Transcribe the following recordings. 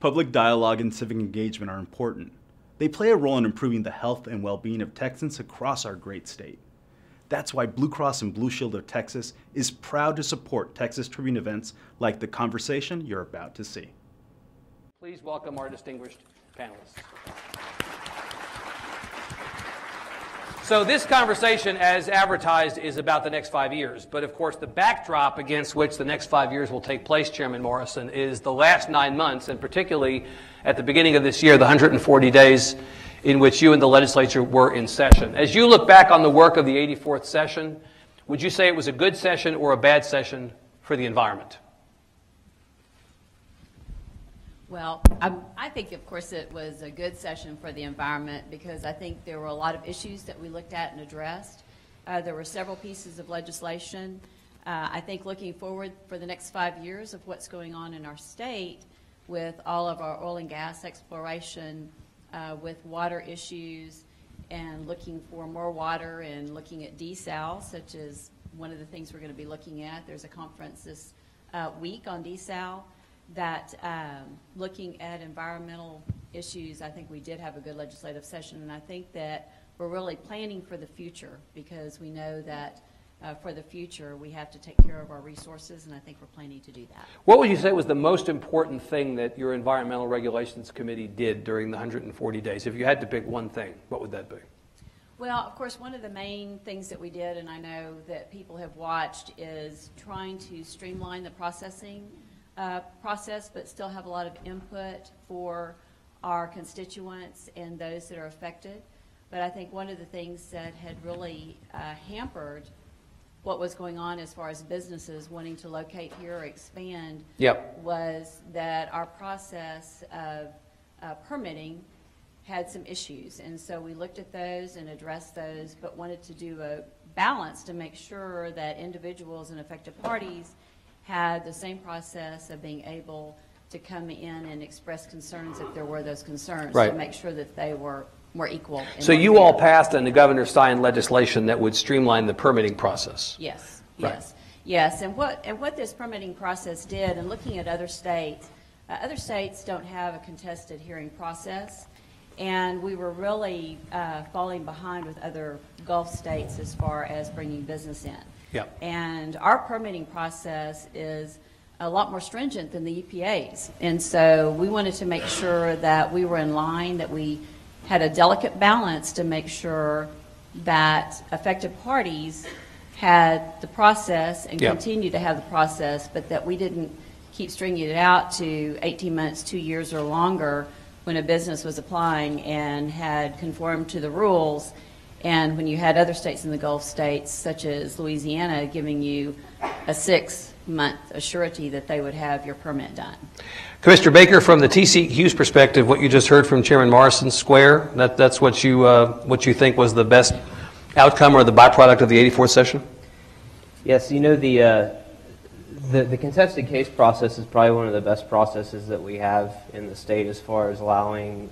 Public dialogue and civic engagement are important. They play a role in improving the health and well-being of Texans across our great state. That's why Blue Cross and Blue Shield of Texas is proud to support Texas Tribune events like the conversation you're about to see. Please welcome our distinguished panelists. So this conversation, as advertised, is about the next 5 years. But of course, the backdrop against which the next 5 years will take place, Chairman Morrison, is the last 9 months, and particularly at the beginning of this year, the 140 days in which you and the legislature were in session. As you look back on the work of the 84th session, would you say it was a good session or a bad session for the environment? Well, I think, of course, it was a good session for the environment because I think there were a lot of issues that we looked at and addressed. There were several pieces of legislation. I think looking forward for the next 5 years of what's going on in our state with all of our oil and gas exploration, with water issues and looking for more water and looking at desal, such as one of the things we're going to be looking at. There's a conference this week on desal. That looking at environmental issues, I think we did have a good legislative session, and I think that we're really planning for the future because we know that for the future we have to take care of our resources, and I think we're planning to do that. What would you say was the most important thing that your Environmental Regulations Committee did during the 140 days? If you had to pick one thing, what would that be? Well, of course, one of the main things that we did, and I know that people have watched, is trying to streamline the processing process, but still have a lot of input for our constituents and those that are affected. But I think one of the things that had really hampered what was going on as far as businesses wanting to locate here or expand was that our process of permitting had some issues. And so we looked at those and addressed those, but wanted to do a balance to make sure that individuals and affected parties had the same process of being able to come in and express concerns if there were those concerns, to make sure that they were more equal. So you all passed and the governor signed legislation that would streamline the permitting process. Yes, Right. yes, yes. And what this permitting process did, and looking at other states don't have a contested hearing process, and we were really falling behind with other Gulf states as far as bringing business in. Yep. And our permitting process is a lot more stringent than the EPA's. And so we wanted to make sure that we were in line, that we had a delicate balance to make sure that affected parties had the process and continue to have the process, but that we didn't keep stringing it out to 18 months, 2 years or longer when a business was applying and had conformed to the rules. And when you had other states in the Gulf states, such as Louisiana, giving you a 6-month surety that they would have your permit done. Commissioner Baker, from the TCEQ's perspective, what you just heard from Chairman Morrison square, that's what you think was the best outcome or the byproduct of the 84th session? Yes, you know, the contested case process is probably one of the best processes that we have in the state as far as allowing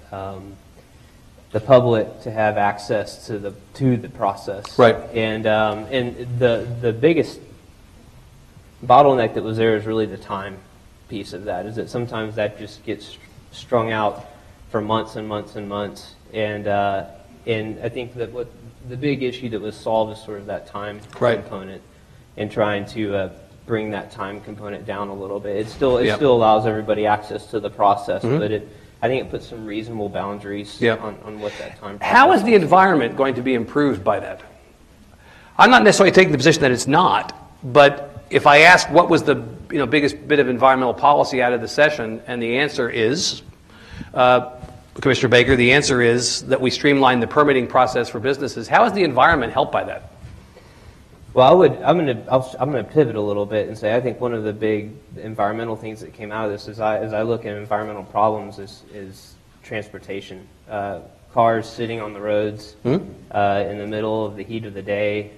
the public to have access to the process. Right. And the biggest bottleneck that was there is really the time piece of that. Is that sometimes that just gets strung out for months and months and months. And I think that what the big issue that was solved is sort of that time component, and trying to bring that time component down a little bit. It still allows everybody access to the process, but I think it puts some reasonable boundaries on what that time. How is the environment going to be improved by that? I'm not necessarily taking the position that it's not, but if I ask what was the biggest bit of environmental policy out of the session, and the answer is, Commissioner Baker, the answer is that we streamlined the permitting process for businesses. How is the environment helped by that? Well, I'm going to pivot a little bit and say I think one of the big environmental things that came out of this, as I look at environmental problems, is transportation. Cars sitting on the roads in the middle of the heat of the day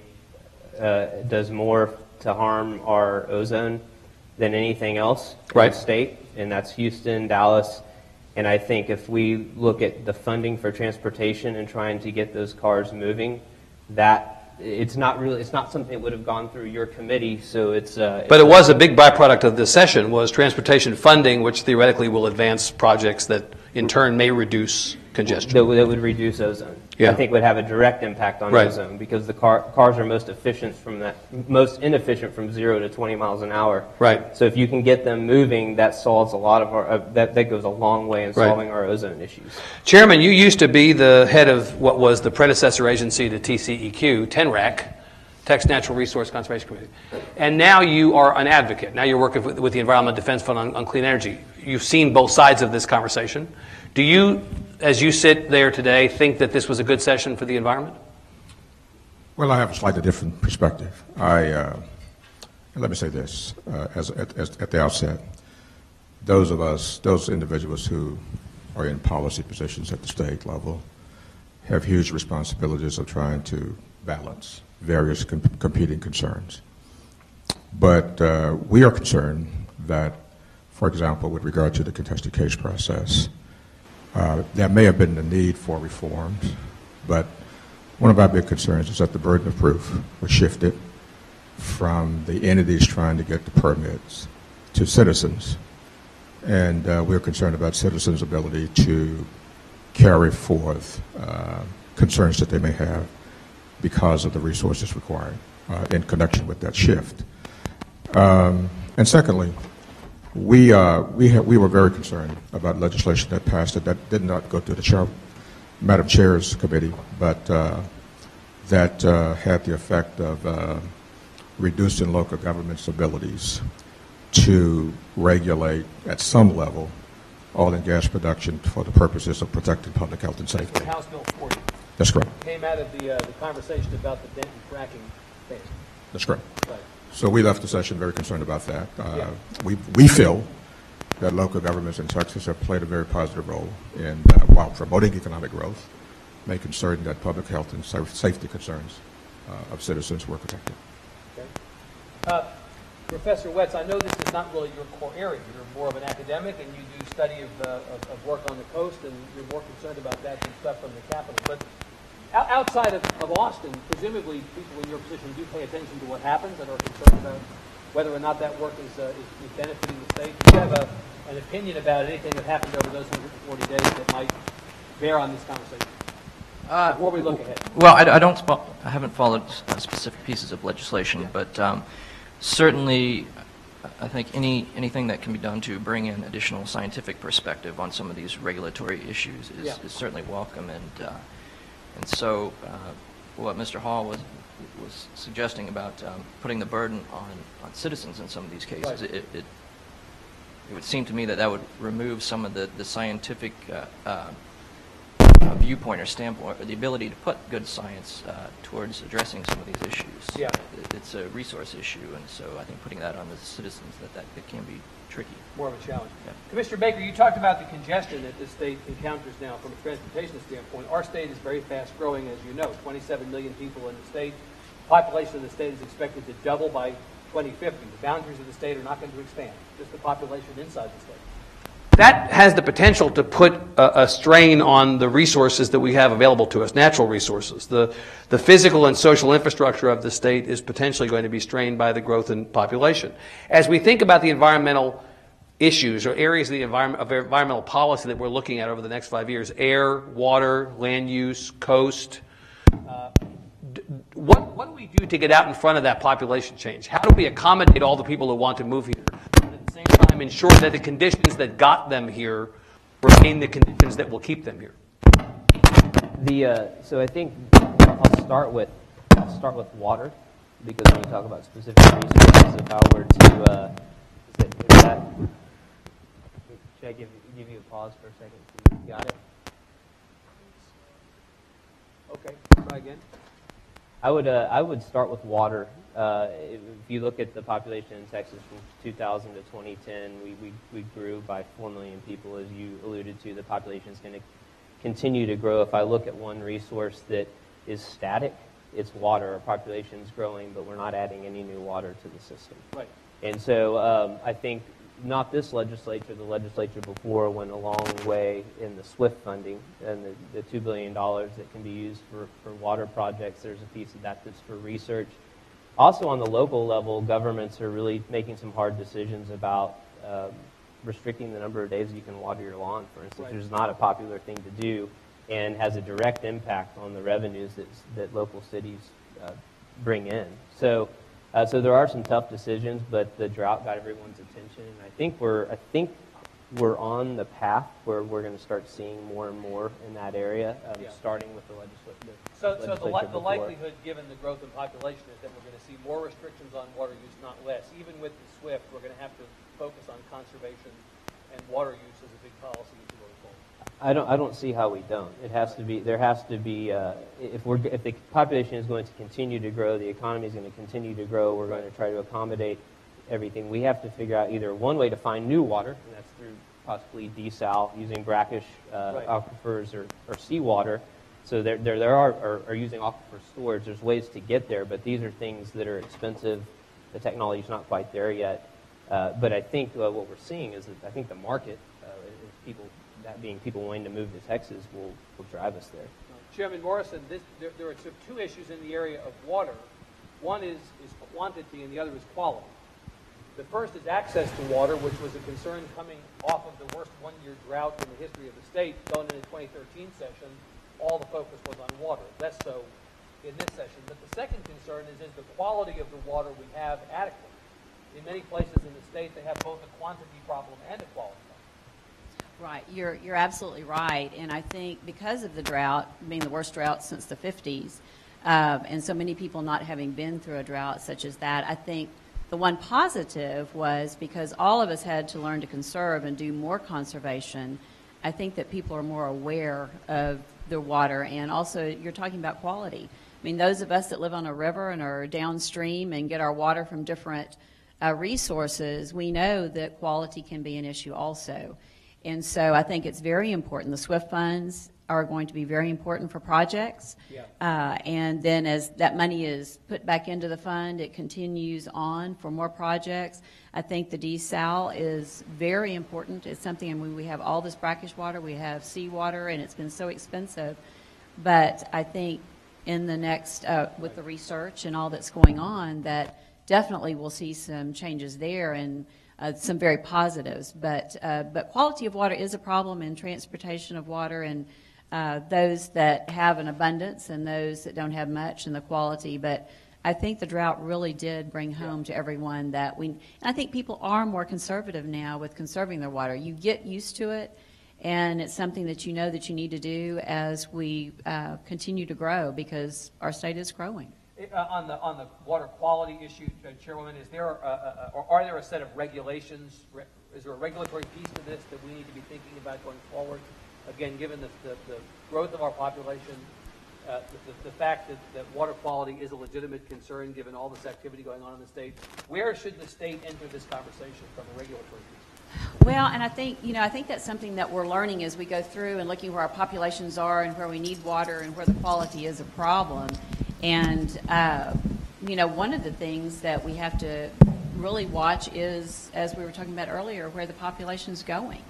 does more to harm our ozone than anything else in the state, and that's Houston, Dallas. And I think if we look at the funding for transportation and trying to get those cars moving, that it's not something that would have gone through your committee, so it's. But it was a big byproduct of this session was transportation funding, which theoretically will advance projects that in turn may reduce congestion. That would reduce ozone. Yeah. I think would have a direct impact on ozone because the cars are most inefficient from 0 to 20 miles an hour. Right. So if you can get them moving, that solves a lot of our that goes a long way in solving our ozone issues. Chairman, you used to be the head of what was the predecessor agency to TCEQ, TNRAC, Texas Natural Resource Conservation Committee, and now you are an advocate. Now you're working with the Environmental Defense Fund on clean energy. You've seen both sides of this conversation. Do you, as you sit there today, think that this was a good session for the environment? Well, I have a slightly different perspective. Let me say this at the outset. Those individuals who are in policy positions at the state level have huge responsibilities of trying to balance various competing concerns. But we are concerned that, for example, with regard to the contested case process, there may have been a need for reforms, but one of our big concerns is that the burden of proof was shifted from the entities trying to get the permits to citizens. And we're concerned about citizens' ability to carry forth concerns that they may have because of the resources required in connection with that shift. And secondly, we were very concerned about legislation that passed that did not go through the Madam Chair's committee, but that had the effect of reducing local government's abilities to regulate at some level oil and gas production for the purposes of protecting public health and safety. House Bill 40. That's correct. Came out of the conversation about the Denton fracking thing. That's correct. Right. So we left the session very concerned about that. We feel that local governments in Texas have played a very positive role in, while promoting economic growth, making certain that public health and safety concerns of citizens were protected. Okay. Professor Wetz, I know this is not really your core area. You're more of an academic, and you do study of work on the coast, and you're more concerned about that than stuff from the Capitol. But outside of Austin, presumably people in your position do pay attention to what happens and are concerned about whether or not that work is benefiting the state. Do you have an opinion about anything that happened over those 140 days that might bear on this conversation? Before we look ahead. Well, I haven't followed specific pieces of legislation, but certainly I think anything that can be done to bring in additional scientific perspective on some of these regulatory issues is certainly welcome. And so what Mr. Hall was suggesting about putting the burden on citizens in some of these cases, right. It would seem to me that would remove some of the scientific viewpoint or standpoint, or the ability to put good science towards addressing some of these issues. Yeah. It's a resource issue, and so I think putting that on the citizens, that can be tricky. More of a challenge. Yeah. Commissioner Baker, you talked about the congestion that the state encounters now from a transportation standpoint. Our state is very fast growing, as you know, 27 million people in the state. Population of the state is expected to double by 2050. The boundaries of the state are not going to expand, just the population inside the state. That has the potential to put a strain on the resources that we have available to us, natural resources. The physical and social infrastructure of the state is potentially going to be strained by the growth in population. As we think about the environmental issues or areas of the environmental policy that we're looking at over the next 5 years, air, water, land use, coast, what do we do to get out in front of that population change? How do we accommodate all the people who want to move here? At the same time, ensure that the conditions that got them here remain the conditions that will keep them here. So I think I'll start with water, because when you talk about specific resources, if I were to should I give you a pause for a second? You got it? Okay. Try again. I would start with water. If you look at the population in Texas from 2000 to 2010, we grew by 4 million people. As you alluded to, the population is going to continue to grow. If I look at one resource that is static, it's water. Our population is growing, but we're not adding any new water to the system. Right. And so I think not this legislature, the legislature before went a long way in the SWIFT funding and the $2 billion that can be used for water projects. There's a piece of that that's for research. Also on the local level, governments are really making some hard decisions about restricting the number of days you can water your lawn, for instance, which is not a popular thing to do and has a direct impact on the revenues that local cities bring in. So there are some tough decisions, but the drought got everyone's attention, and I think we're on the path where we're going to start seeing more and more in that area, starting with the legislature. So the likelihood, given the growth in population, is that we're going to see more restrictions on water use, not less. Even with the SWIFT, we're going to have to focus on conservation and water use as a big policy issue going forward. I don't see how we don't. It has to be. There has to be. If the population is going to continue to grow, the economy is going to continue to grow. We're going to try to accommodate everything. We have to figure out either one way to find new water, and that's through possibly desal, using brackish aquifers or seawater. So there are using aquifer storage. There's ways to get there, but these are things that are expensive. The technology is not quite there yet. But I think what we're seeing is that I think the market, people wanting to move to Texas, will drive us there. Chairman Morrison, there are two issues in the area of water. One is quantity, and the other is quality. The first is access to water, which was a concern coming off of the worst one-year drought in the history of the state. Going into the 2013 session, all the focus was on water. Less so in this session. But the second concern is the quality of the water we have adequate? In many places in the state, they have both a quantity problem and a quality problem. Right, you're absolutely right, and I think because of the drought, being the worst drought since the 50s, and so many people not having been through a drought such as that, I think the one positive was because all of us had to learn to conserve and do more conservation. I think that people are more aware of the water, and also you're talking about quality. I mean, those of us that live on a river and are downstream and get our water from different resources, we know that quality can be an issue also. And so I think it's very important. The SWIFT funds are going to be very important for projects. And then as that money is put back into the fund, it continues on for more projects. I think the desal is very important. It's something, I mean, we have all this brackish water, we have seawater, and it's been so expensive. But I think in the next, with the research and all that's going on, that definitely we'll see some changes there and some very positives. But quality of water is a problem in transportation of water, and those that have an abundance and those that don't have much, and the quality. But I think the drought really did bring home to everyone that and I think people are more conservative now with conserving their water. You get used to it, and it's something that you know that you need to do as we continue to grow, because our state is growing. On the water quality issue, Chairwoman, are there a set of regulations? Is there a regulatory piece to this that we need to be thinking about going forward? Again, given the growth of our population, the fact that water quality is a legitimate concern given all this activity going on in the state, where should the state enter this conversation from a regulatory piece? Well, and I think that's something that we're learning as we go through and looking where our populations are and where we need water and where the quality is a problem. And, one of the things that we have to really watch is, as we were talking about earlier, where the population's going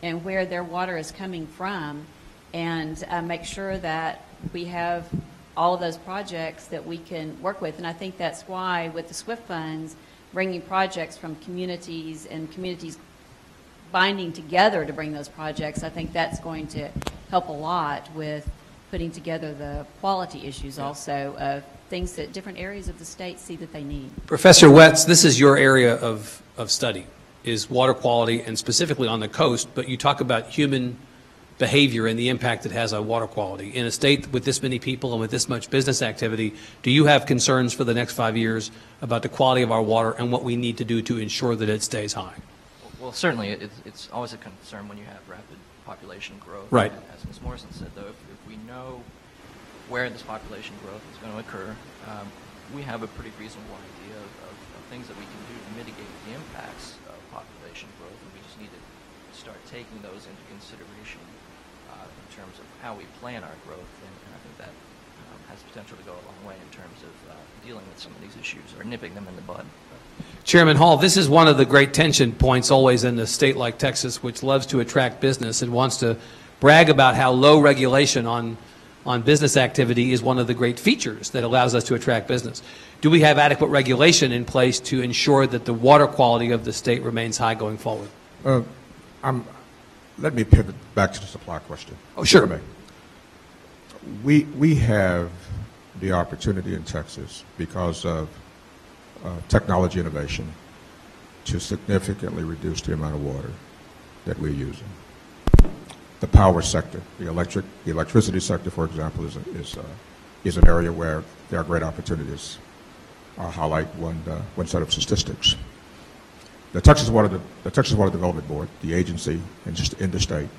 and where their water is coming from, and make sure that we have all of those projects that we can work with. And I think that's why with the SWIFT funds, bringing projects from communities and communities binding together to bring those projects, I think that's going to help a lot with putting together the quality issues also of things that different areas of the state see that they need. Professor Wetz, this is your area of study, is water quality, and specifically on the coast, but you talk about human behavior and the impact it has on water quality. In a state with this many people and with this much business activity, do you have concerns for the next 5 years about the quality of our water and what we need to do to ensure that it stays high? Well, certainly it's always a concern when you have rapid population growth. Right. And as Ms. Morrison said, though, if we know where this population growth is going to occur, we have a pretty reasonable idea of things that we can do to mitigate the impacts of population growth, and we just need to start taking those into consideration in terms of how we plan our growth, and I think that has potential to go a long way in terms of dealing with some of these issues or nipping them in the bud. Chairman Hall, this is one of the great tension points always in a state like Texas, which loves to attract business and wants to brag about how low regulation on business activity is one of the great features that allows us to attract business. Do we have adequate regulation in place to ensure that the water quality of the state remains high going forward? Let me pivot back to the supply question. Oh, sure. We have the opportunity in Texas, because of technology innovation, to significantly reduce the amount of water that we're using. The power sector, the electricity sector, for example, is an area where there are great opportunities. I'll highlight one set of statistics. The Texas Water Development Board, the agency in the state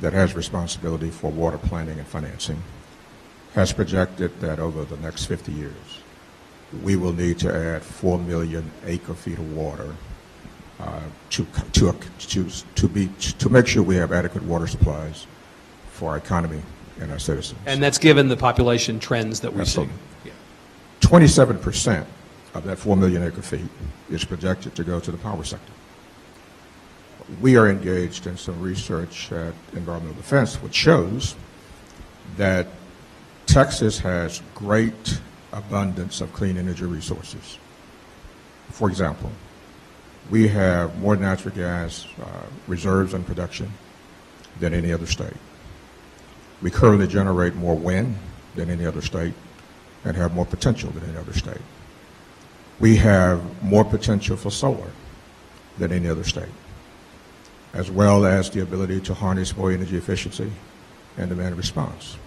that has responsibility for water planning and financing, has projected that over the next 50 years, we will need to add 4 million acre-feet of water to make sure we have adequate water supplies for our economy and our citizens. And that's given the population trends that we're seeing. 27% of that 4 million acre-feet is projected to go to the power sector. We are engaged in some research at Environmental Defense, which shows that Texas has great abundance of clean energy resources. For example, we have more natural gas reserves and production than any other state. We currently generate more wind than any other state and have more potential than any other state. We have more potential for solar than any other state, as well as the ability to harness more energy efficiency and demand response.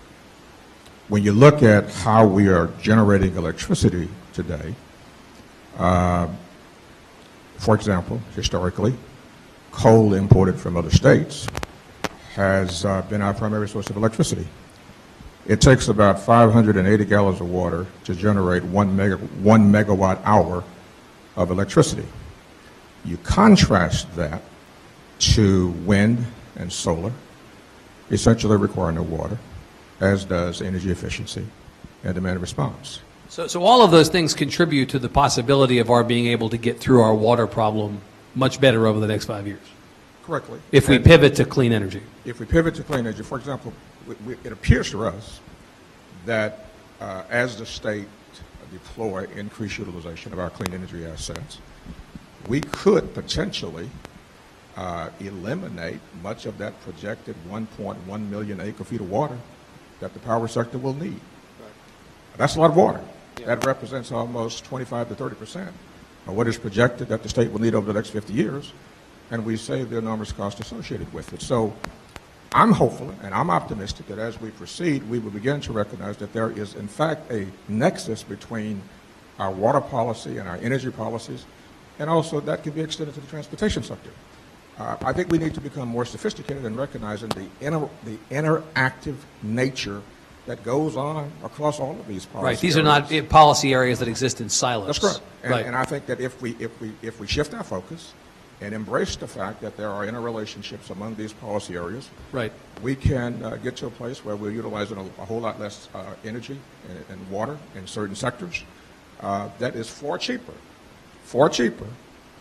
When you look at how we are generating electricity today, for example, historically, coal imported from other states has been our primary source of electricity. It takes about 580 gallons of water to generate 1 megawatt hour of electricity. You contrast that to wind and solar, essentially require no water, as does energy efficiency and demand response. So all of those things contribute to the possibility of our being able to get through our water problem much better over the next 5 years. Correctly. If we pivot to clean energy. If we pivot to clean energy, for example, it appears to us that as the state deploy increased utilization of our clean energy assets, we could potentially eliminate much of that projected 1.1 million acre-feet of water that the power sector will need. That's a lot of water. Yeah. That represents almost 25 to 30% of what is projected that the state will need over the next 50 years, and we save the enormous cost associated with it. So I'm hopeful and I'm optimistic that as we proceed, we will begin to recognize that there is, in fact, a nexus between our water policy and our energy policies, and also that can be extended to the transportation sector. I think we need to become more sophisticated in recognizing the interactive nature that goes on across all of these policy Right. These areas. are not policy areas that exist in silos. That's correct. And, right. and I think that if we shift our focus and embrace the fact that there are interrelationships among these policy areas, right, we can get to a place where we're utilizing a whole lot less energy and water in certain sectors that is far cheaper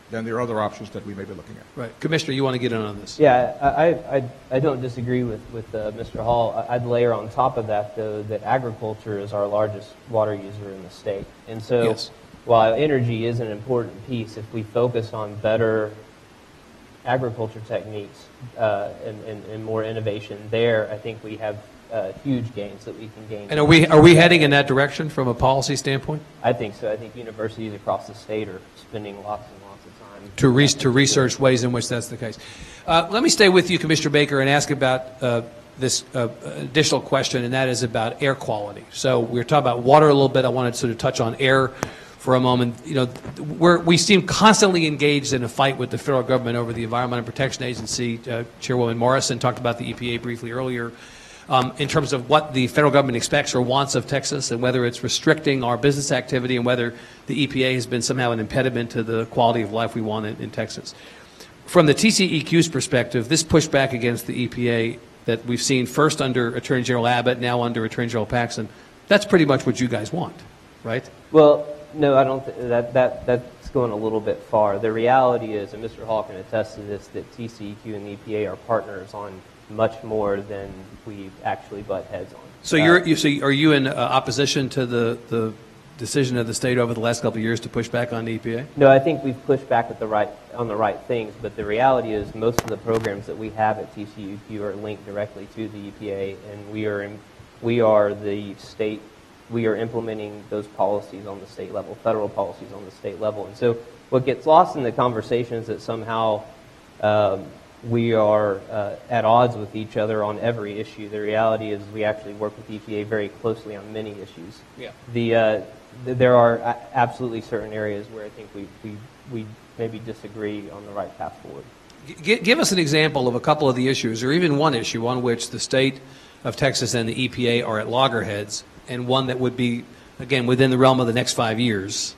than the other options that we may be looking at. Right. Commissioner, you want to get in on this? Yeah, I don't disagree with Mr. Hall. I'd layer on top of that, though, that agriculture is our largest water user in the state. And so yes. While energy is an important piece, if we focus on better agriculture techniques and more innovation there, I think we have huge gains that we can gain. And are we heading in that direction from a policy standpoint? I think so. I think universities across the state are spending lots and lots of time to research ways in which that's the case. Let me stay with you, Commissioner Baker, and ask about this additional question, and that is about air quality. So we were talking about water a little bit. I wanted to sort of touch on air for a moment. You know, we seem constantly engaged in a fight with the federal government over the Environmental Protection Agency. Chairwoman Morrison talked about the EPA briefly earlier. In terms of what the federal government expects or wants of Texas and whether it's restricting our business activity and whether the EPA has been somehow an impediment to the quality of life we want in Texas. From the TCEQ's perspective, this pushback against the EPA that we've seen first under Attorney General Abbott, now under Attorney General Paxson, That's pretty much what you guys want, right? Well, no, I don't. That's going a little bit far. The reality is, and Mr. Hall can attest to this, that TCEQ and the EPA are partners on much more than we actually butt heads on. So are you in opposition to the decision of the state over the last couple of years to push back on the EPA? No, I think we've pushed back on the right things, but the reality is most of the programs that we have at TCEQ are linked directly to the EPA, and we are the state. We are implementing those policies on the state level, federal policies on the state level. And so what gets lost in the conversation is that somehow we are at odds with each other on every issue. The reality is we actually work with EPA very closely on many issues. Yeah. There are absolutely certain areas where I think we maybe disagree on the right path forward. Give us an example of a couple of the issues, or even one issue on which the state of Texas and the EPA are at loggerheads, and one that would be, again, within the realm of the next 5 years.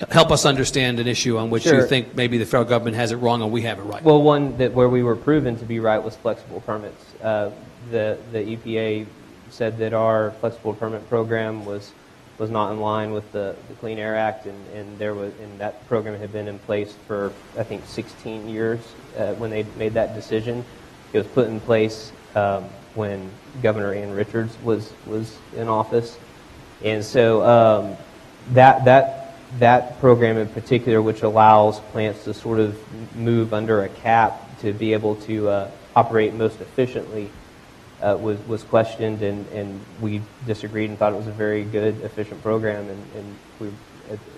Help us understand an issue on which you think maybe the federal government has it wrong and we have it right. Well, one that where we were proven to be right was flexible permits. The EPA said that our flexible permit program was not in line with the Clean Air Act, and that program had been in place for, I think, 16 years when they made that decision. It was put in place when Governor Ann Richards was in office, and so that program in particular, which allows plants to sort of move under a cap to be able to operate most efficiently, was questioned, and we disagreed and thought it was a very good, efficient program, and we,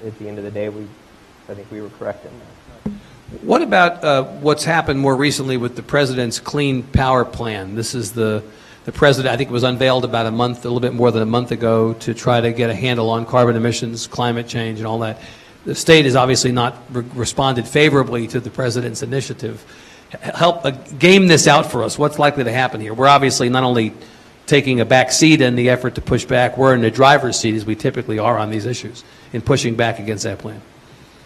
at the end of the day, I think we were correct in that. What about what's happened more recently with the President's Clean Power Plan? This is the President, I think it was unveiled about a little bit more than a month ago, to try to get a handle on carbon emissions, climate change, and all that. The state has obviously not responded favorably to the President's initiative. Help game this out for us. What's likely to happen here? We're obviously not only taking a back seat in the effort to push back, we're in the driver's seat, as we typically are on these issues, in pushing back against that plan.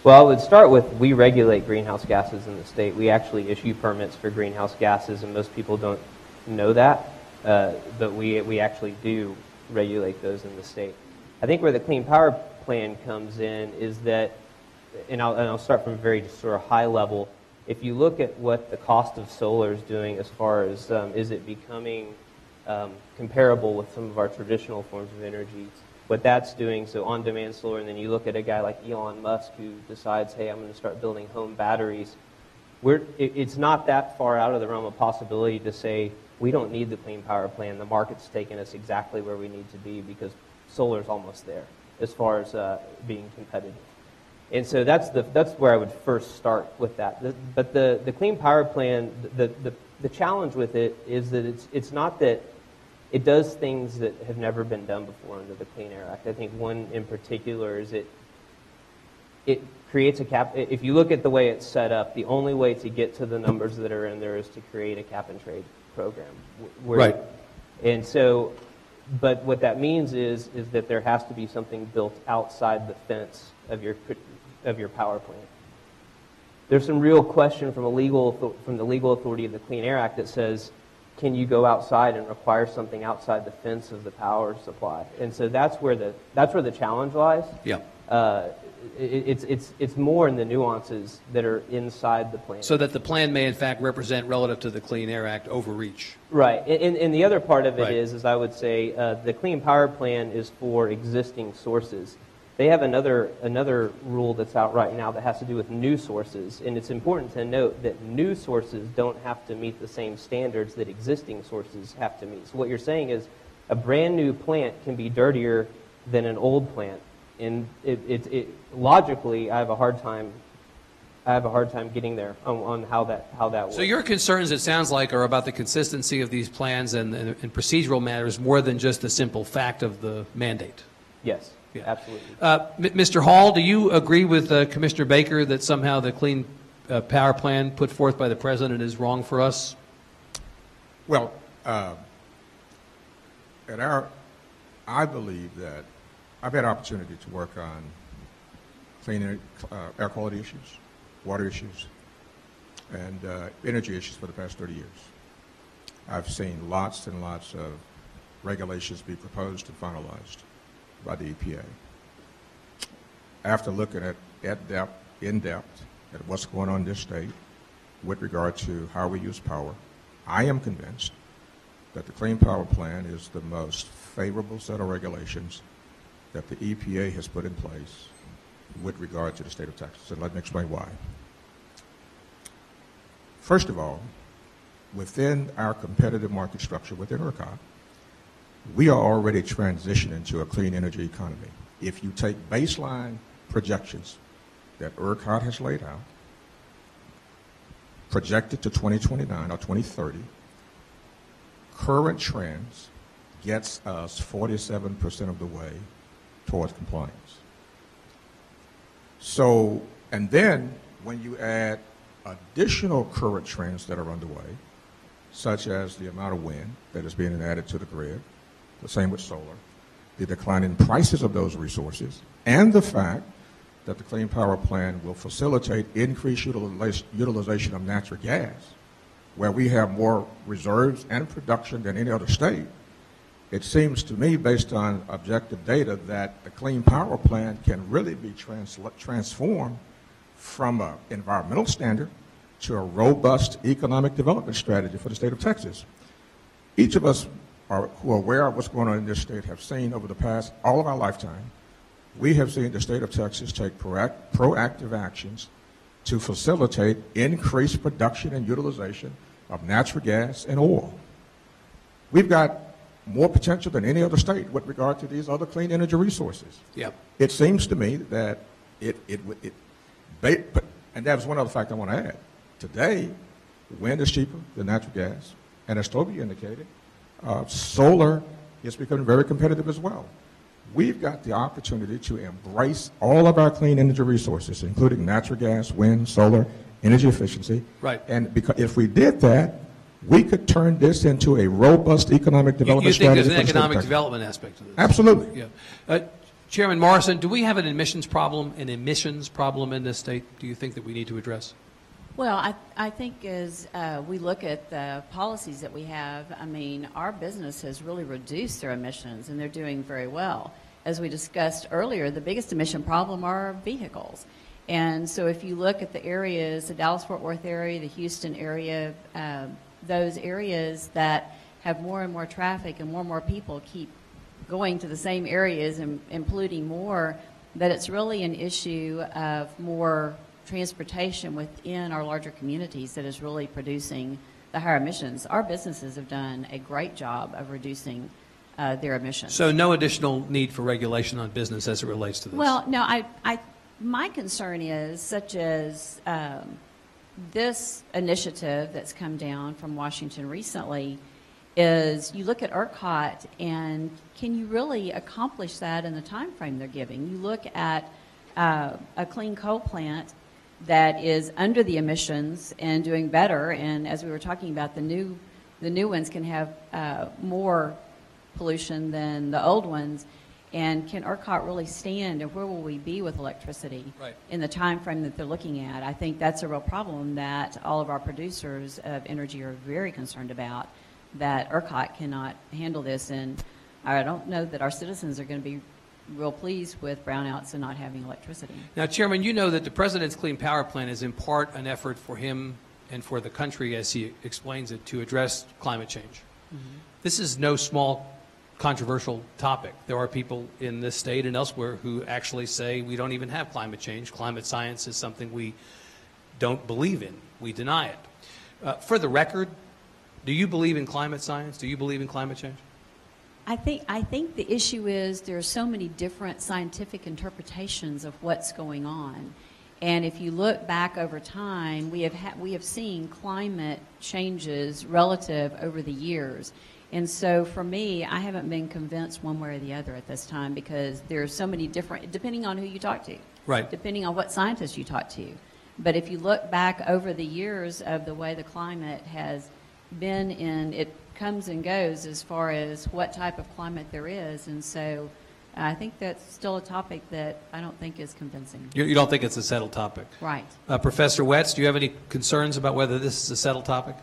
Well, I would start with, we regulate greenhouse gases in the state. We actually issue permits for greenhouse gases, and most people don't know that, but we actually do regulate those in the state. I think where the Clean Power Plan comes in is that, and I'll start from a very sort of high level. If you look at what the cost of solar is doing as far as is it becoming comparable with some of our traditional forms of energy, what that's doing, so on-demand solar, and then you look at a guy like Elon Musk who decides, hey, I'm going to start building home batteries. It's not that far out of the realm of possibility to say, we don't need the Clean Power Plan. The market's taken us exactly where we need to be because solar's almost there as far as being competitive. And so that's where I would first start with that. But the Clean Power Plan, the challenge with it is that it's not that it does things that have never been done before under the Clean Air Act. I think one in particular is it creates a cap. If you look at the way it's set up, the only way to get to the numbers that are in there is to create a cap and trade program. Right. And so, but what that means is that there has to be something built outside the fence of your power plant. There's some real question from the legal authority of the Clean Air Act that says, can you go outside and require something outside the fence of the power supply? And so that's where the challenge lies. Yeah. It's more in the nuances that are inside the plan. So that the plan may in fact represent, relative to the Clean Air Act, overreach. Right. And the other part of it is I would say, the Clean Power Plan is for existing sources. They have another rule that's out right now that has to do with new sources, and it's important to note that new sources don't have to meet the same standards that existing sources have to meet. So what you're saying is a brand new plant can be dirtier than an old plant, and logically I have a hard time getting there on how that works. So your concerns, it sounds like, are about the consistency of these plans and procedural matters more than just the simple fact of the mandate. Yes. Yeah. Absolutely. Mr. Hall, do you agree with Commissioner Baker that somehow the Clean Power Plan put forth by the President is wrong for us? Well, I believe that I've had opportunity to work on clean air quality issues, water issues, and energy issues for the past 30 years. I've seen lots and lots of regulations be proposed and finalized. by the EPA. After looking in depth at what's going on in this state with regard to how we use power, I am convinced that the Clean Power Plan is the most favorable set of regulations that the EPA has put in place with regard to the state of Texas. And let me explain why. First of all, within our competitive market structure within ERCOT, we are already transitioning to a clean energy economy. If you take baseline projections that ERCOT has laid out, projected to 2029 or 2030, current trends gets us 47% of the way towards compliance. So, and then when you add additional current trends that are underway, such as the amount of wind that is being added to the grid, the same with solar, the decline in prices of those resources, and the fact that the Clean Power Plan will facilitate increased utilization of natural gas, where we have more reserves and production than any other state, it seems to me, based on objective data, that the Clean Power Plan can really be transformed from an environmental standard to a robust economic development strategy for the state of Texas. Each of us who are aware of what's going on in this state have seen over the past, all of our lifetime, we have seen the state of Texas take proactive actions to facilitate increased production and utilization of natural gas and oil. We've got more potential than any other state with regard to these other clean energy resources. Yep. It seems to me that and that was one other fact I want to add. Today, wind is cheaper than natural gas, and as Toby indicated, solar is becoming very competitive as well. We've got the opportunity to embrace all of our clean energy resources, including natural gas, wind, solar, energy efficiency. Right. And because if we did that, we could turn this into a robust economic development strategy. You think there's an economic development aspect to this? Absolutely. Yeah. Chairman Morrison, do we have an emissions problem in this state? Do you think that we need to address? Well, I think as we look at the policies that we have, I mean, our business has really reduced their emissions, and they're doing very well. As we discussed earlier, the biggest emission problem are vehicles. And so if you look at the areas, the Dallas-Fort Worth area, the Houston area, those areas that have more and more traffic and more people keep going to the same areas and polluting more, that it's really an issue of more transportation within our larger communities that is really producing the higher emissions. Our businesses have done a great job of reducing their emissions. So no additional need for regulation on business as it relates to this? Well, no, my concern is, such as this initiative that's come down from Washington recently, is you look at ERCOT and can you really accomplish that in the time frame they're giving? You look at a clean coal plant that is under the emissions and doing better, and as we were talking about, the new ones can have more pollution than the old ones. And can ERCOT really stand, and where will we be with electricity in the time frame that they're looking at? I think that's a real problem that all of our producers of energy are very concerned about, that ERCOT cannot handle this, and I don't know that our citizens are going to be real pleased with brownouts and not having electricity. Now, Chairman, you know that the President's Clean Power Plan is in part an effort for him and for the country, as he explains it, to address climate change. Mm-hmm. This is no small controversial topic. There are people in this state and elsewhere who actually say we don't even have climate change. Climate science is something we don't believe in. We deny it. For the record, do you believe in climate science? Do you believe in climate change? I think the issue is there are so many different scientific interpretations of what's going on. And if you look back over time, we have seen climate changes relative over the years. And so for me, I haven't been convinced one way or the other at this time, because there are so many different, depending on who you talk to, right, depending on what scientists you talk to. But if you look back over the years of the way the climate has been in, it comes and goes as far as what type of climate there is. And so I think that's still a topic that I don't think is convincing. You don't think it's a settled topic? Right. Professor Wetz, do you have any concerns about whether this is a settled topic?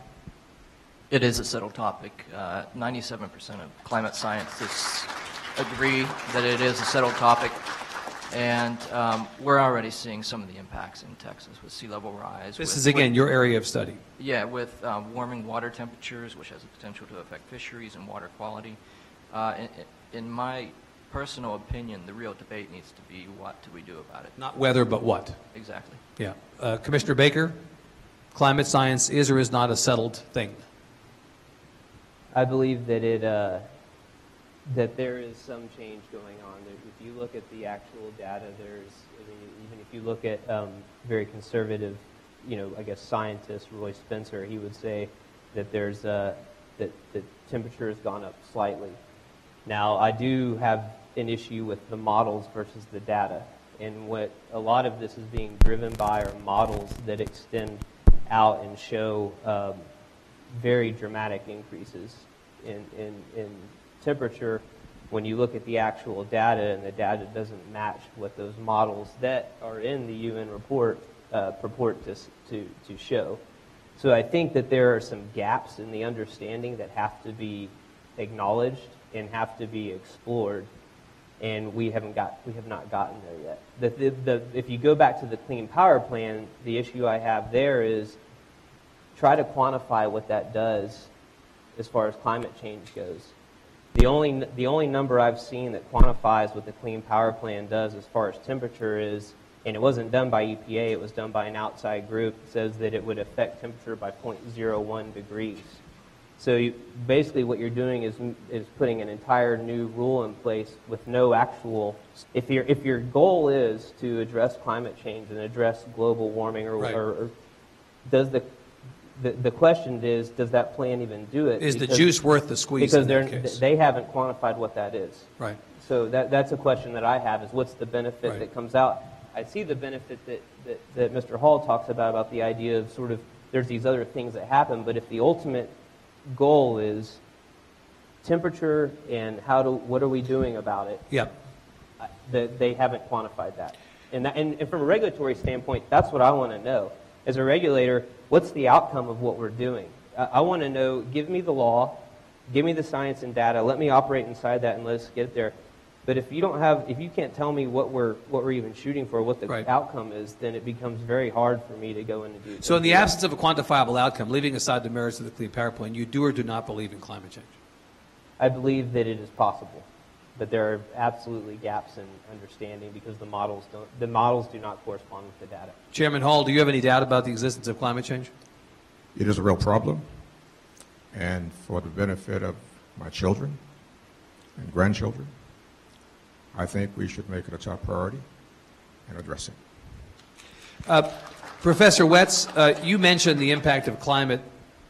It is a settled topic. 97% of climate scientists agree that it is a settled topic, and we're already seeing some of the impacts in Texas with sea level rise. This is, again, your area of study. Yeah, with warming water temperatures, which has the potential to affect fisheries and water quality. In my personal opinion, the real debate needs to be, what do we do about it? Not whether, but what. Exactly. Yeah. Commissioner Baker, climate science is or is not a settled thing? I believe that that there is some change going on. If you look at the actual data, even if you look at very conservative, I guess scientist Roy Spencer, he would say that that the temperature has gone up slightly. Now, I do have an issue with the models versus the data, and what a lot of this is being driven by are models that extend out and show very dramatic increases in temperature when you look at the actual data, and the data doesn't match what those models that are in the UN report purport to show. So I think that there are some gaps in the understanding that have to be acknowledged and have to be explored, and we have not gotten there yet. If you go back to the Clean Power Plan, the issue I have there is try to quantify what that does as far as climate change goes. The only number I've seen that quantifies what the Clean Power Plan does as far as temperature is, and it wasn't done by EPA, it was done by an outside group, says that it would affect temperature by 0.01 degrees. So basically what you're doing is putting an entire new rule in place with no actual, if your goal is to address climate change and address global warming, or does the question is, does that plan even do it? Is the juice worth the squeeze? Because they haven't quantified what that is. Right. So that's a question that I have, is what's the benefit that comes out? I see the benefit that Mr. Hall talks about the idea of sort of there's these other things that happen, but if the ultimate goal is temperature and what are we doing about it? Yep. They haven't quantified that. And from a regulatory standpoint, that's what I want to know. As a regulator, what's the outcome of what we're doing? I want to know, give me the law, give me the science and data, let me operate inside that and let's get there. But if you can't tell me what we're even shooting for, what the outcome is, then it becomes very hard for me to go in and do. So in the absence of a quantifiable outcome, leaving aside the merits of the Clean Power Plan, you do or do not believe in climate change? I believe that it is possible, but there are absolutely gaps in understanding because the models do not correspond with the data. Chairman Hall, do you have any doubt about the existence of climate change? It is a real problem, and for the benefit of my children and grandchildren, I think we should make it a top priority and address it. Professor Wetz, you mentioned the impact of climate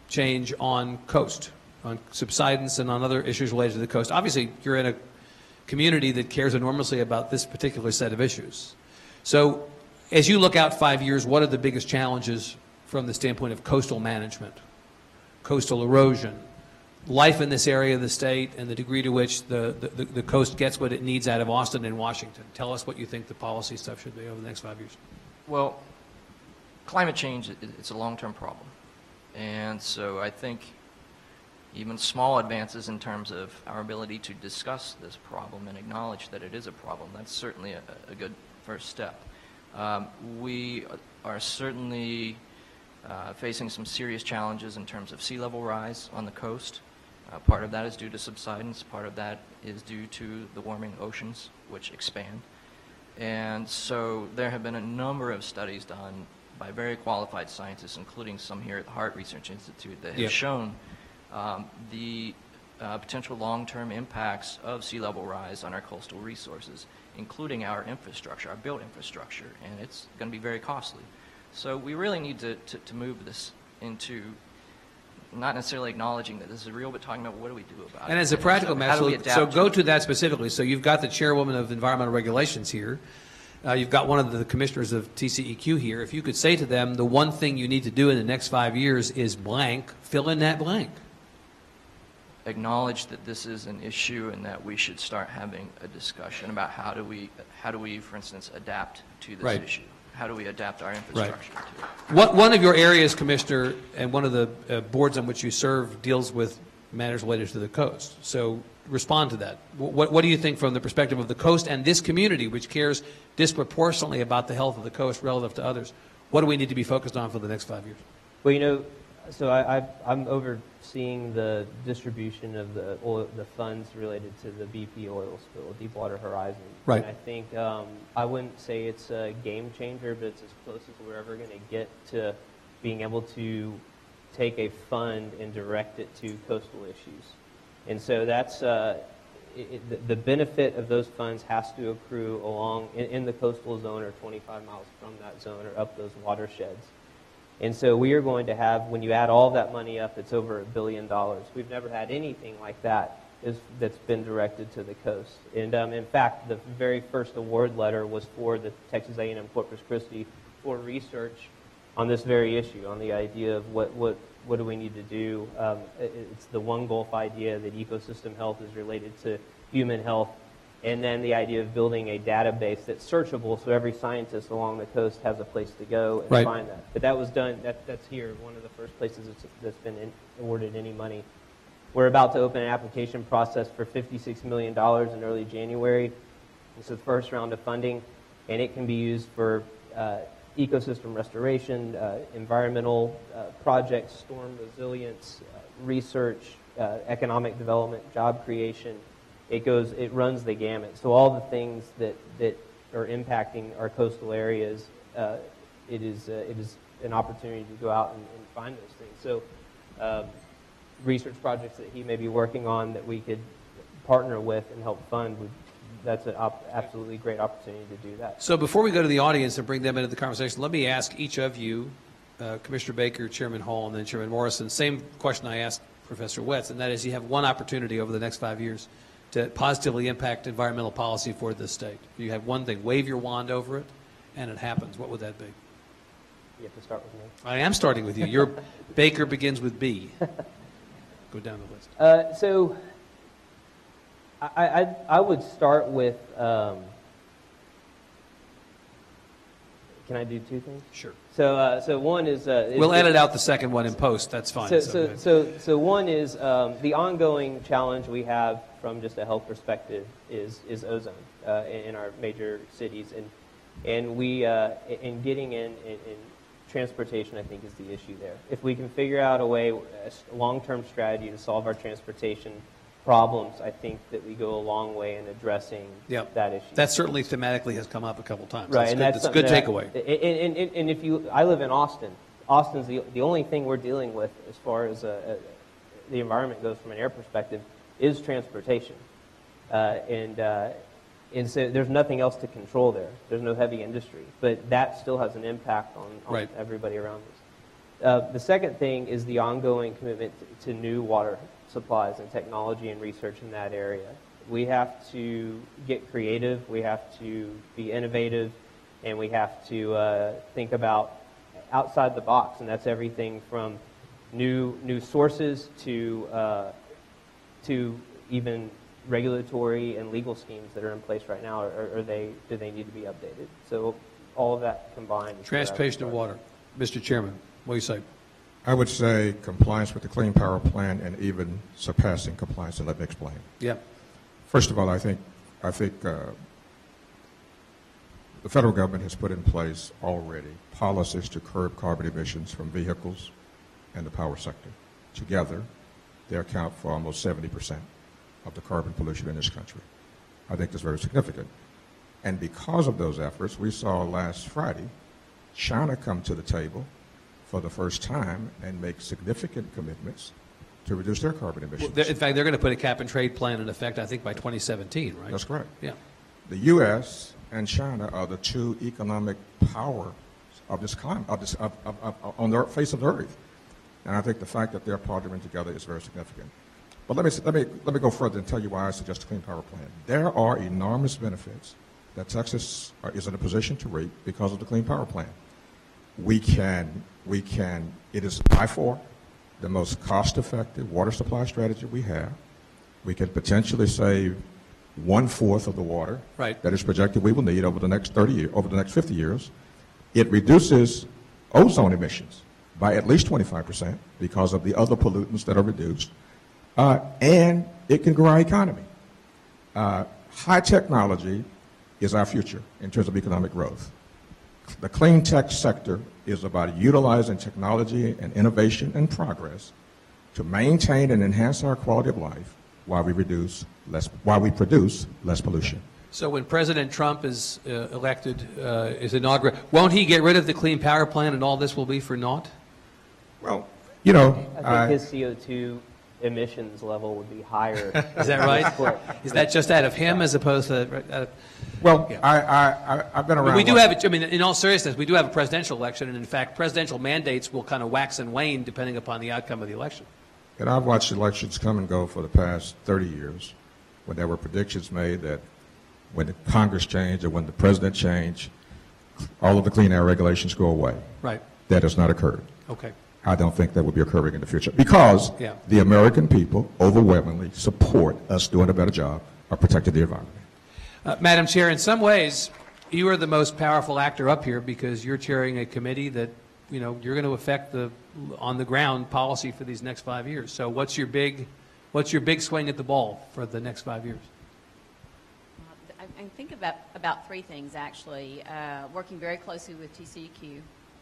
change on coast, on subsidence and on other issues related to the coast. Obviously, you're in a community that cares enormously about this particular set of issues. So as you look out 5 years, what are the biggest challenges from the standpoint of coastal management, coastal erosion, life in this area of the state, and the degree to which the coast gets what it needs out of Austin and Washington? Tell us what you think the policy stuff should be over the next 5 years. Well, climate change, it's a long-term problem. And so I think even small advances in terms of our ability to discuss this problem and acknowledge that it is a problem, that's certainly a good first step. We are certainly facing some serious challenges in terms of sea level rise on the coast. Part of that is due to subsidence, part of that is due to the warming oceans, which expand. And so there have been a number of studies done by very qualified scientists, including some here at the Hart Research Institute, that have shown the potential long-term impacts of sea level rise on our coastal resources, including our infrastructure, our built infrastructure, and it's going to be very costly. So we really need to move this into not necessarily acknowledging that this is real, but talking about what do we do about it. And as a practical matter, so go to that specifically. So you've got the chairwoman of environmental regulations here. You've got one of the commissioners of TCEQ here. If you could say to them, the one thing you need to do in the next 5 years is blank, fill in that blank. Acknowledge that this is an issue and that we should start having a discussion about how do we, for instance, adapt to this issue. How do we adapt our infrastructure to it? One of your areas, Commissioner, and one of the boards on which you serve deals with matters related to the coast. So respond to that. What do you think from the perspective of the coast and this community, which cares disproportionately about the health of the coast relative to others? What do we need to be focused on for the next 5 years? Well, you know, so I'm overseeing the distribution of the funds related to the BP oil spill, Deepwater Horizon. Right. And I think I wouldn't say it's a game changer, but it's as close as we're ever going to get to being able to take a fund and direct it to coastal issues. And so that's the benefit of those funds has to accrue along in the coastal zone or 25 miles from that zone or up those watersheds. And so we are going to have, when you add all of that money up, it's over $1 billion. We've never had anything like that that's been directed to the coast. And in fact, the very first award letter was for the Texas A&M Corpus Christi for research on this very issue, on the idea of what do we need to do. It's the one Gulf idea that ecosystem health is related to human health, and then the idea of building a database that's searchable so every scientist along the coast has a place to go and find that. But that was done, that's here, one of the first places that's been awarded any money. We're about to open an application process for $56 million in early January. It's the first round of funding, and it can be used for ecosystem restoration, environmental projects, storm resilience, research, economic development, job creation. It runs the gamut. So all the things that are impacting our coastal areas, it is an opportunity to go out and find those things. So research projects that he may be working on that we could partner with and help fund, that's an absolutely great opportunity to do that. So before we go to the audience and bring them into the conversation, let me ask each of you, Commissioner Baker, Chairman Hall, and then Chairman Morrison, same question I asked Professor Wetz, and that is you have one opportunity over the next 5 years to positively impact environmental policy for this state. You have one thing, wave your wand over it, and it happens. What would that be? You have to start with me. I am starting with you. Your Baker begins with B. Go down the list. So I would start with, can I do two things? Sure. So one is... we'll edit out the second one in post. That's fine. So one is the ongoing challenge we have from just a health perspective is ozone in our major cities. And we, in getting in transportation, I think, is the issue there. If we can figure out a way, a long-term strategy to solve our transportation problems, I think that we go a long way in addressing that issue. That certainly thematically has come up a couple times. Right, that's a good takeaway. And if I live in Austin. Austin's the only thing we're dealing with as far as the environment goes from an air perspective is transportation, and so there's nothing else to control there. There's no heavy industry, but that still has an impact on everybody around us. The second thing is the ongoing commitment to new water supplies and technology and research in that area. We have to get creative, we have to be innovative, and we have to think about outside the box, and that's everything from new sources to even regulatory and legal schemes that are in place right now. Do they need to be updated? So all of that combined. Transportation and water. Mr. Chairman, what do you say? I would say compliance with the Clean Power Plan and even surpassing compliance, and let me explain. Yeah. First of all, I think the federal government has put in place already policies to curb carbon emissions from vehicles and the power sector. Together, they account for almost 70% of the carbon pollution in this country. I think that's very significant. And because of those efforts, we saw last Friday China come to the table for the first time and make significant commitments to reduce their carbon emissions. Well, in fact, they're going to put a cap-and-trade plan in effect, I think, by 2017, right? That's correct. Yeah. The U.S. and China are the two economic powers of this climate, on the face of the earth. And I think the fact that they're partnering together is very significant. But let me go further and tell you why I suggest a Clean Power Plan. There are enormous benefits that Texas is in a position to reap because of the Clean Power Plan. It is by far the most cost-effective water supply strategy we have. We can potentially save 1/4 of the water that is projected we will need over the next 30 years, over the next 50 years. It reduces ozone emissions by at least 25% because of the other pollutants that are reduced. and it can grow our economy. High technology is our future in terms of economic growth. The clean tech sector is about utilizing technology and innovation and progress to maintain and enhance our quality of life while we produce less pollution. So when President Trump is elected, is inaugurated, won't he get rid of the Clean Power Plan and all this will be for naught? Well, you know, I think his CO2 emissions level would be higher. Is that right? Is that just out of him as opposed to? Well, yeah. I've been around. We do have, I mean, in all seriousness, we do have a presidential election, and in fact, presidential mandates will kind of wax and wane depending upon the outcome of the election. And I've watched elections come and go for the past 30 years, when there were predictions made that when the Congress changed or when the president changed, all of the clean air regulations go away. Right. That has not occurred. Okay. I don't think that will be occurring in the future because the American people overwhelmingly support us doing a better job of protecting the environment. Madam Chair, in some ways, you are the most powerful actor up here because you're chairing a committee that, you know, you're going to affect the on-the-ground policy for these next 5 years. So what's your big swing at the ball for the next 5 years? I think about three things, actually. Working very closely with TCEQ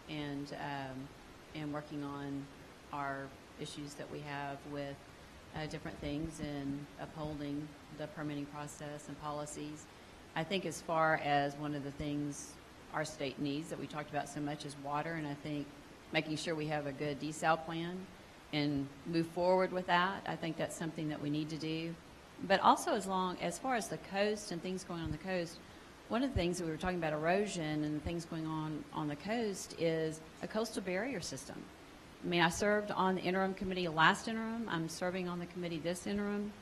and working on our issues that we have with different things and upholding the permitting process and policies. I think as far as one of the things our state needs that we talked about so much is water, and I think making sure we have a good desal plan and move forward with that. I think that's something that we need to do. But also as far as the coast and things going on the coast, one of the things that we were talking about erosion and things going on the coast is a coastal barrier system. I mean, I served on the interim committee last interim. I'm serving on the committee this interim.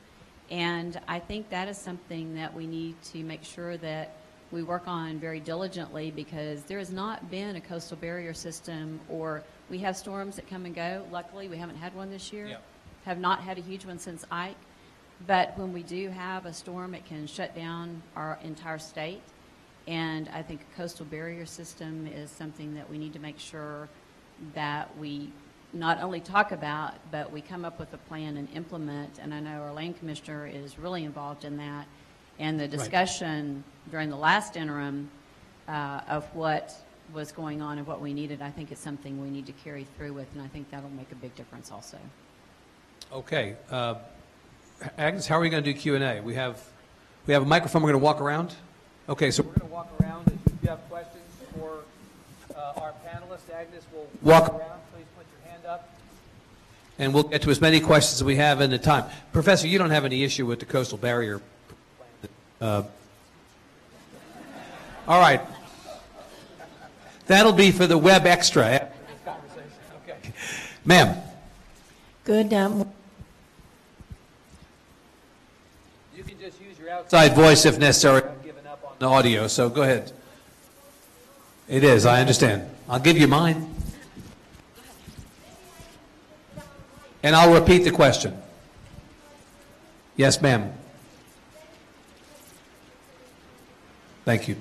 And I think that is something that we need to make sure that we work on very diligently because there has not been a coastal barrier system, or we have storms that come and go. Luckily, we haven't had one this year. Yep. Have not had a huge one since Ike. But when we do have a storm, it can shut down our entire state. And I think a coastal barrier system is something that we need to make sure that we not only talk about, but we come up with a plan and implement. And I know our Land Commissioner is really involved in that. And the discussion during the last interim of what was going on and what we needed, I think it's something we need to carry through with, and I think that'll make a big difference also. Okay. Agnes, how are we going to do Q&A? We have a microphone. We're going to walk around. Okay, so we're going to walk around. If you have questions for our panelists, Agnes will walk around. Please put your hand up. And we'll get to as many questions as we have in the time. Professor, you don't have any issue with the coastal barrier. All right. That'll be for the web extra after this conversation. Okay. Ma'am. Good. You can just use your outside voice if necessary. I've given up on the audio, so go ahead. It is, I understand. I'll give you mine. And I'll repeat the question. Yes, ma'am. Thank you.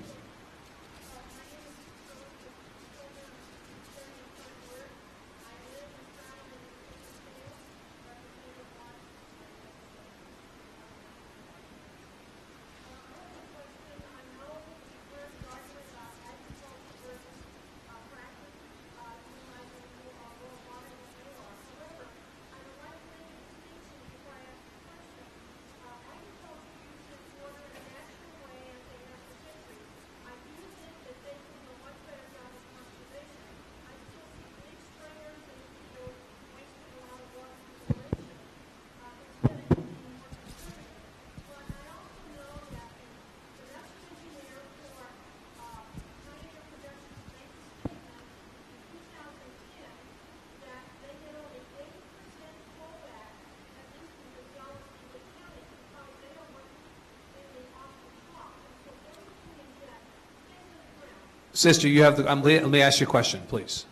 Sister, you have the, let me ask you a question, please.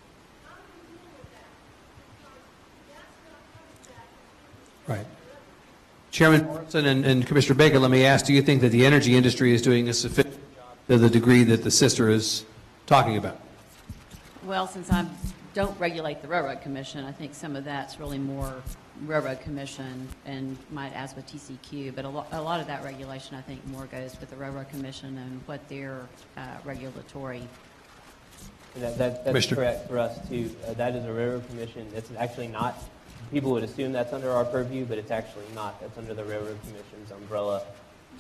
Right. Chairman Morrison and Commissioner Baker, let me ask, do you think that the energy industry is doing a sufficient job to the degree that the sister is talking about? Well, since I'm don't regulate the Railroad Commission. I think some of that's really more Railroad Commission and might as with TCEQ, but a lot of that regulation I think more goes with the Railroad Commission and what their regulatory. That's correct for us too. That is a Railroad Commission. It's actually not, people would assume that's under our purview, but it's actually not. That's under the Railroad Commission's umbrella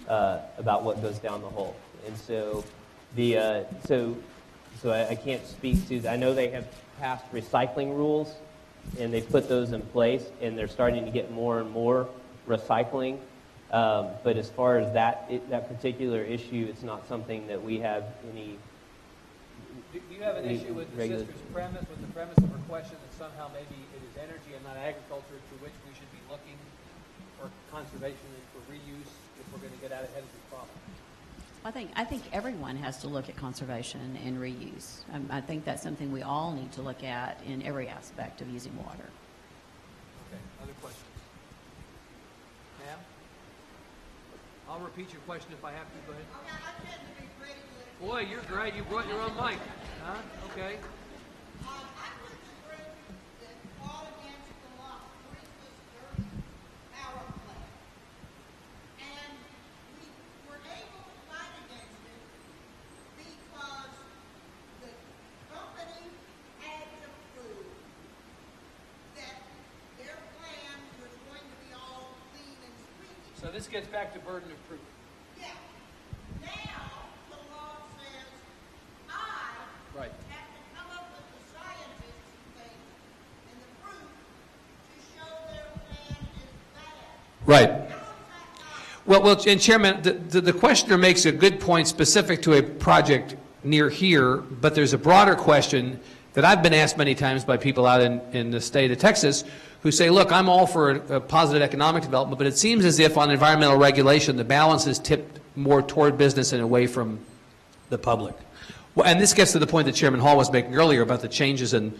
about what goes down the hole. And so so I can't speak to, I know they have passed recycling rules and they've put those in place and they're starting to get more and more recycling. But as far as that particular issue, it's not something that we have any. Do you have an issue with the sister's premise, with the premise of her question that somehow maybe it is energy and not agriculture to which we should be looking for conservation and for reuse if we're going to get out ahead of this problem? I think everyone has to look at conservation and reuse. I think that's something we all need to look at in every aspect of using water. Okay, other questions? Ma'am? I'll repeat your question if I have to. Go ahead. Okay, I tend to be pretty good. Boy, you're great. You brought your own mic. Huh? Okay. I would agree that all against the law, Christi's dirty power plant. And we were able to fight against it because the company had to prove that their plan was going to be all clean and squeaky. So this gets back to burden of proof. Yeah. Now the law says I Right. have to come up with the scientists and things and the proof to show their plan is bad. Right. How is that not? Well, and Chairman, the questioner makes a good point specific to a project near here, but there's a broader question that I've been asked many times by people out in the state of Texas who say, look, I'm all for a positive economic development, but it seems as if on environmental regulation the balance is tipped more toward business and away from the public. Well, and this gets to the point that Chairman Hall was making earlier about the changes in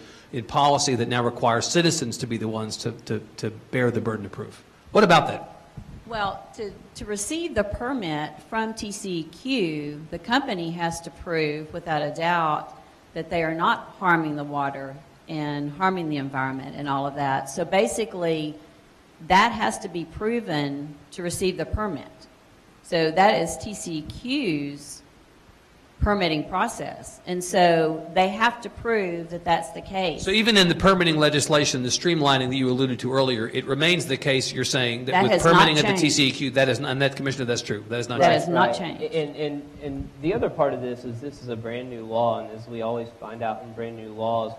policy that now require citizens to be the ones to bear the burden of proof. What about that? Well, to receive the permit from TCEQ, the company has to prove without a doubt that they are not harming the water and harming the environment and all of that. So basically, that has to be proven to receive the permit. So that is TCEQ's permitting process. And so they have to prove that that's the case. So even in the permitting legislation, the streamlining that you alluded to earlier, it remains the case, you're saying, that with has permitting not at the changed. TCEQ, that is, and that, Commissioner, that's true. That is not That changed. has not Right. changed. And the other part of this is a brand new law, and as we always find out in brand new laws,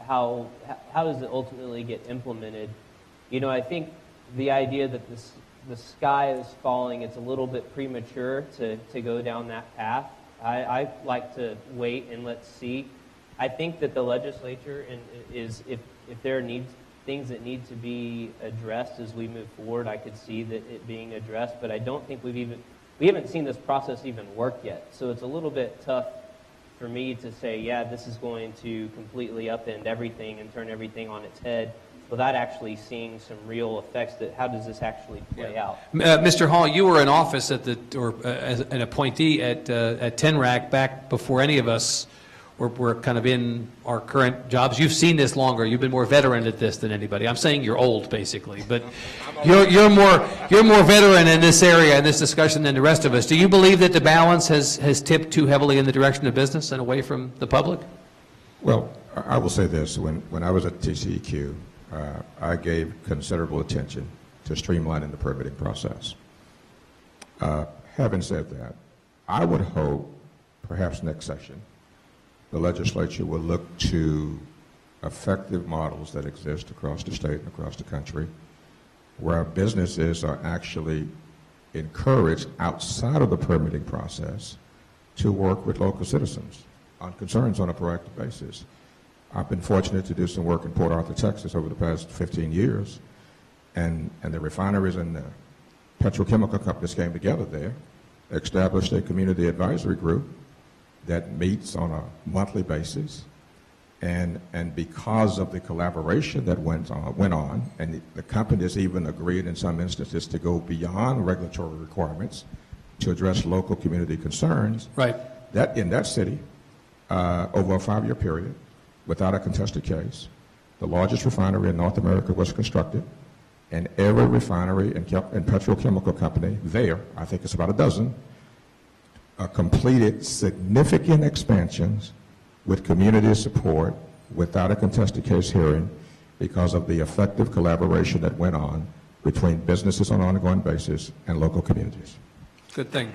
how does it ultimately get implemented? You know, I think the idea that the sky is falling, it's a little bit premature to go down that path. I like to wait and let's see. I think that the legislature is, if there are things that need to be addressed as we move forward, I could see that it being addressed, but I don't think we haven't seen this process even work yet. So it's a little bit tough for me to say, yeah, this is going to completely upend everything and turn everything on its head without actually seeing some real effects. That how does this actually play out? Mr. Hall, you were in office as an appointee at TENRAC back before any of us were kind of in our current jobs. You've seen this longer. You've been more veteran at this than anybody. I'm saying you're old, basically, but you're more veteran in this area, in this discussion, than the rest of us. Do you believe that the balance has tipped too heavily in the direction of business and away from the public? Well, I will say this. When I was at TCEQ, I gave considerable attention to streamlining the permitting process. Having said that, I would hope, perhaps next session, the legislature will look to effective models that exist across the state and across the country, where businesses are actually encouraged outside of the permitting process to work with local citizens on concerns on a proactive basis. I've been fortunate to do some work in Port Arthur, Texas over the past 15 years, and the refineries and the petrochemical companies came together there, established a community advisory group that meets on a monthly basis, and because of the collaboration that went on, and the companies even agreed in some instances to go beyond regulatory requirements to address local community concerns. Right. That in that city, over a 5-year period, without a contested case. The largest refinery in North America was constructed, and every refinery and petrochemical company there, I think it's about a dozen, completed significant expansions with community support without a contested case hearing because of the effective collaboration that went on between businesses on an ongoing basis and local communities. Good thing.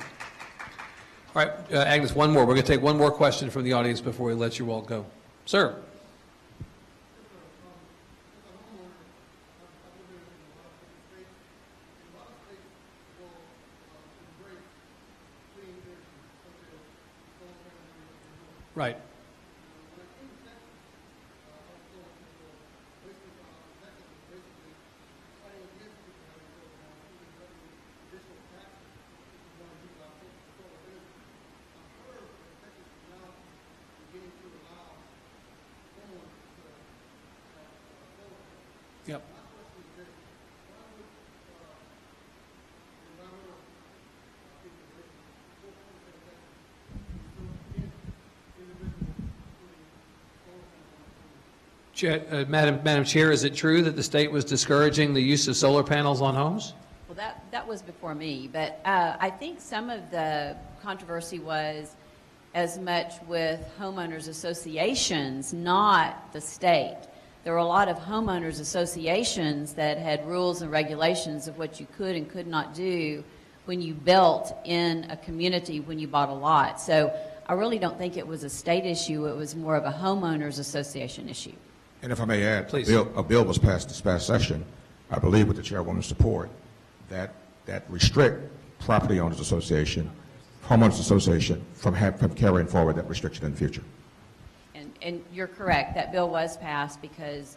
All right, Agnes, one more. We're going to take one more question from the audience before we let you all go. Sir. Right. Yep. Madam Chair, is it true that the state was discouraging the use of solar panels on homes? Well, that was before me, but I think some of the controversy was as much with homeowners associations, not the state. There were a lot of homeowners associations that had rules and regulations of what you could and could not do when you built in a community when you bought a lot. So I really don't think it was a state issue. It was more of a homeowners association issue. And if I may add, please. A bill was passed this past session, I believe with the chairwoman's support, that restrict property owners association, homeowners association from carrying forward that restriction in the future. And you're correct, that bill was passed because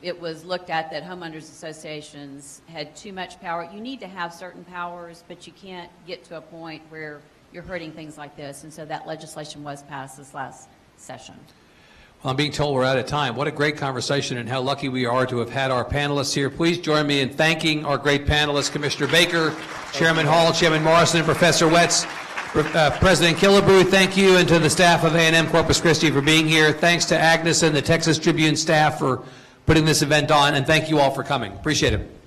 it was looked at that homeowners associations had too much power. You need to have certain powers, but you can't get to a point where you're hurting things like this. And so that legislation was passed this last session. Well, I'm being told we're out of time. What a great conversation, and how lucky we are to have had our panelists here. Please join me in thanking our great panelists, Commissioner Baker, Chairman Hall, Chairman Morrison, and Professor Wetz. President Killebrew, thank you, and to the staff of A&M Corpus Christi for being here. Thanks to Agnes and the Texas Tribune staff for putting this event on, and thank you all for coming. Appreciate it.